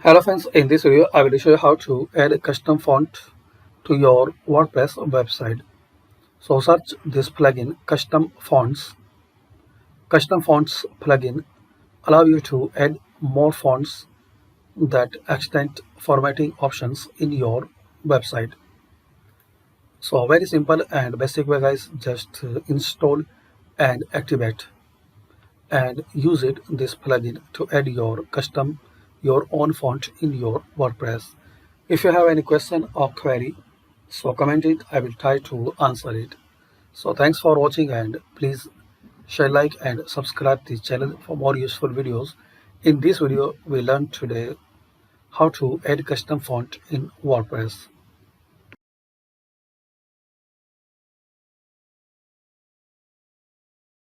Hello friends, in this video I will show you how to add a custom font to your WordPress website. So search this plugin custom fonts. Custom fonts plugin allow you to add more fonts that extend formatting options in your website. So very simple and basic way guys, just install and activate and use it this plugin to add your own font in your WordPress. If you have any question or query, so comment it, I will try to answer it. So thanks for watching and please share, like and subscribe this channel for more useful videos. In this video we learned today how to add custom font in WordPress.